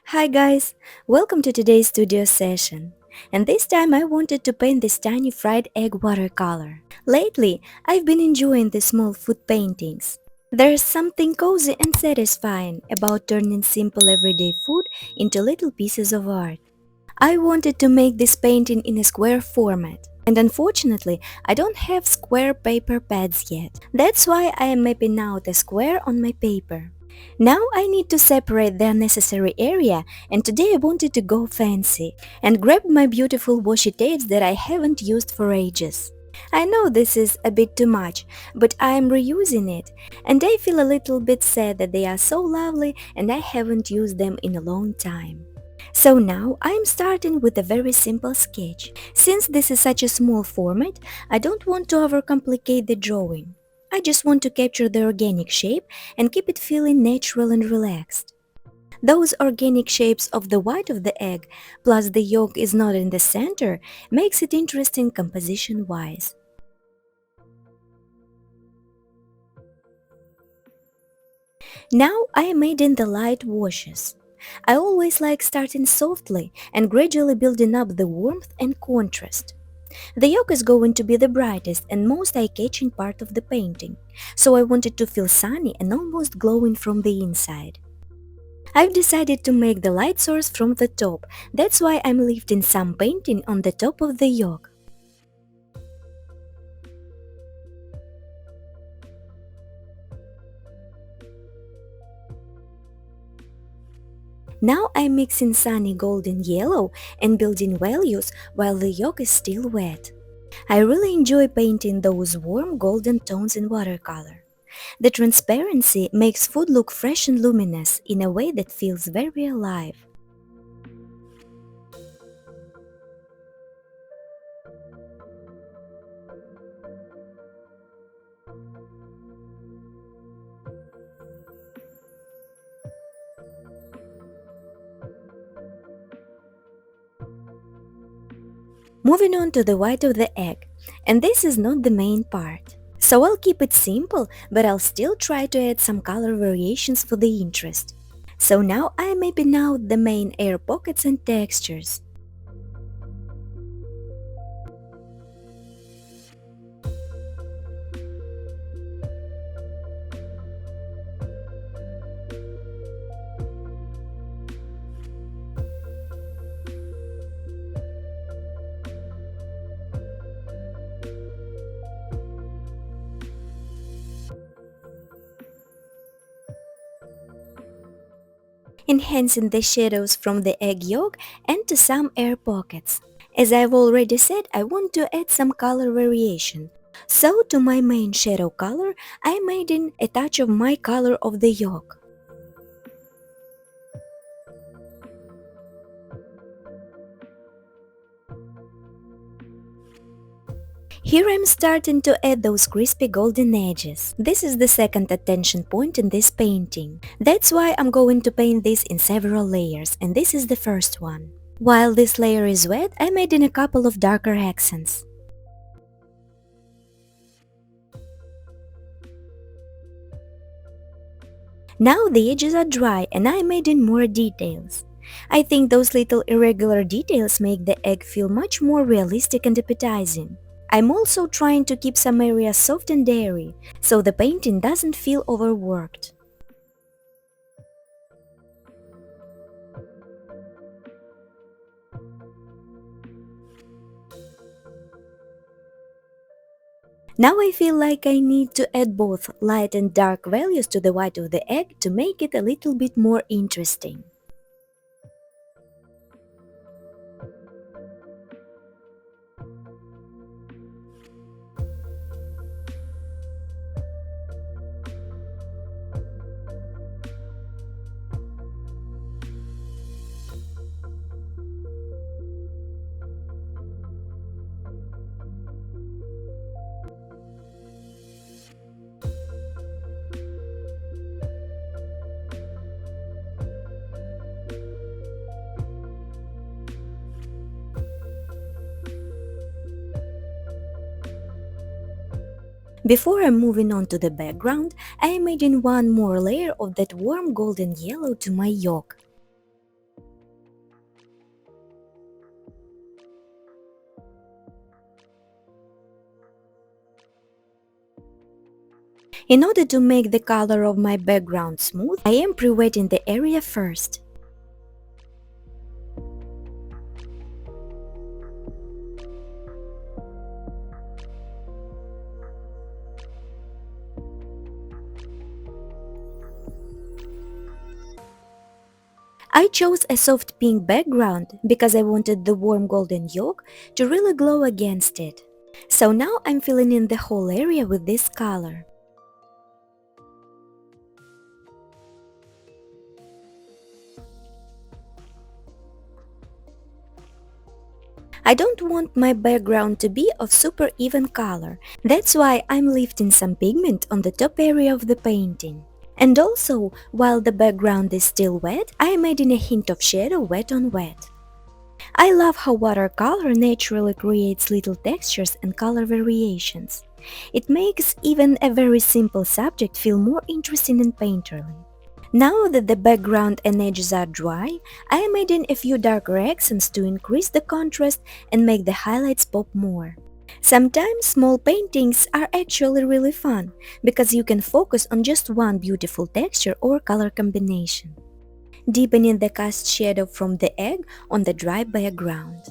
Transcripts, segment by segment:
Hi guys, welcome to today's studio session. And this time I wanted to paint this tiny fried egg watercolor. Lately, I've been enjoying the small food paintings. There's something cozy and satisfying about turning simple everyday food into little pieces of art. I wanted to make this painting in a square format. And unfortunately, I don't have square paper pads yet. That's why I am mapping out a square on my paper. Now I need to separate the unnecessary area, and today I wanted to go fancy and grab my beautiful washi tapes that I haven't used for ages. I know this is a bit too much, but I am reusing it, and I feel a little bit sad that they are so lovely and I haven't used them in a long time. So now I am starting with a very simple sketch. Since this is such a small format, I don't want to overcomplicate the drawing. I just want to capture the organic shape and keep it feeling natural and relaxed. Those organic shapes of the white of the egg, plus the yolk is not in the center, makes it interesting composition-wise. Now I am adding the light washes. I always like starting softly and gradually building up the warmth and contrast. The yolk is going to be the brightest and most eye-catching part of the painting, so I want it to feel sunny and almost glowing from the inside. I've decided to make the light source from the top, that's why I'm lifting some painting on the top of the yolk. Now I'm mixing sunny golden yellow and building values while the yolk is still wet. I really enjoy painting those warm golden tones in watercolor. The transparency makes food look fresh and luminous in a way that feels very alive. Moving on to the white of the egg, and this is not the main part. So I'll keep it simple, but I'll still try to add some color variations for the interest. So now I'm mapping out the main air pockets and textures. Enhancing the shadows from the egg yolk and to some air pockets. As I've already said, I want to add some color variation. So to my main shadow color, I'm adding a touch of my color of the yolk. Here I'm starting to add those crispy golden edges. This is the second attention point in this painting. That's why I'm going to paint this in several layers, and this is the first one. While this layer is wet, I'm adding a couple of darker accents. Now the edges are dry and I'm adding more details. I think those little irregular details make the egg feel much more realistic and appetizing. I'm also trying to keep some areas soft and airy, so the painting doesn't feel overworked. Now I feel like I need to add both light and dark values to the white of the egg to make it a little bit more interesting. Before I'm moving on to the background, I am adding one more layer of that warm golden yellow to my yolk. In order to make the color of my background smooth, I am pre-wetting the area first. I chose a soft pink background because I wanted the warm golden yolk to really glow against it. So now I'm filling in the whole area with this color. I don't want my background to be of super even color, that's why I'm lifting some pigment on the top area of the painting. And also, while the background is still wet, I'm adding a hint of shadow wet on wet. I love how watercolor naturally creates little textures and color variations. It makes even a very simple subject feel more interesting and painterly. Now that the background and edges are dry, I am adding a few darker accents to increase the contrast and make the highlights pop more. Sometimes small paintings are actually really fun because you can focus on just one beautiful texture or color combination, deepening the cast shadow from the egg on the dry background.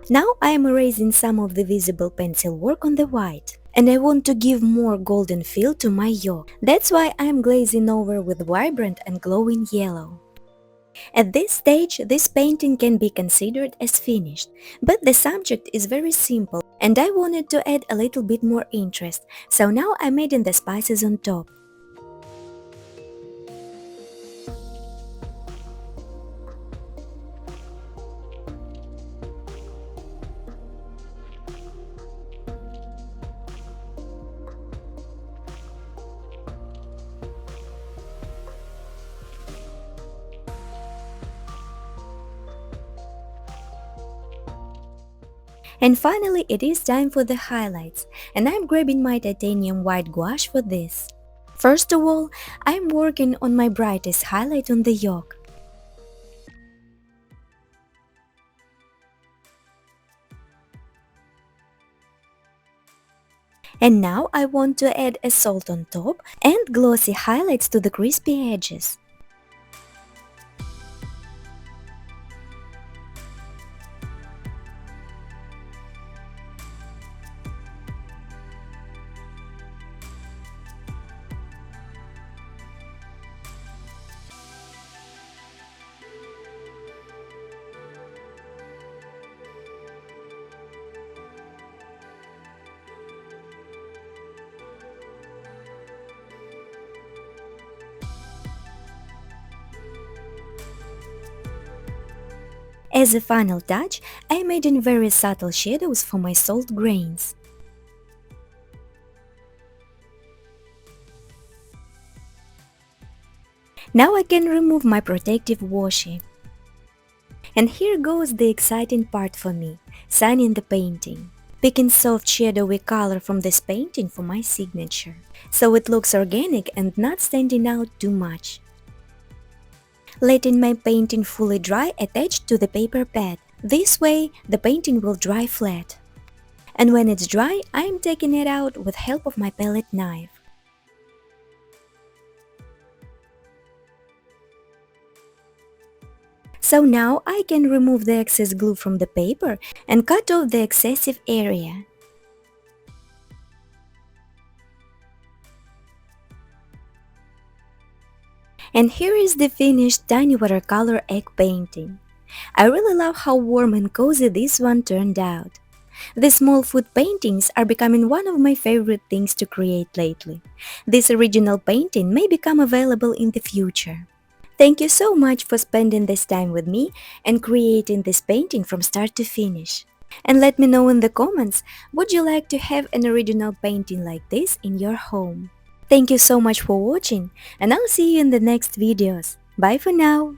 Now I am erasing some of the visible pencil work on the white, and I want to give more golden feel to my yolk. That's why I am glazing over with vibrant and glowing yellow. At this stage, this painting can be considered as finished, but the subject is very simple and I wanted to add a little bit more interest, so now I'm adding the spices on top. And finally, it is time for the highlights, and I'm grabbing my titanium white gouache for this. First of all, I'm working on my brightest highlight on the yolk. And now I want to add a salt on top and glossy highlights to the crispy edges. As a final touch, I made in very subtle shadows for my salt grains. Now I can remove my protective washi. And here goes the exciting part for me, signing the painting. Picking soft shadowy color from this painting for my signature, so it looks organic and not standing out too much. Letting my painting fully dry attached to the paper pad. This way, the painting will dry flat. And when it's dry, I am taking it out with help of my palette knife. So now I can remove the excess glue from the paper and cut off the excessive area. And here is the finished tiny watercolor egg painting. I really love how warm and cozy this one turned out. The small food paintings are becoming one of my favorite things to create lately. This original painting may become available in the future. Thank you so much for spending this time with me and creating this painting from start to finish. And let me know in the comments, would you like to have an original painting like this in your home? Thank you so much for watching, and I'll see you in the next videos. Bye for now!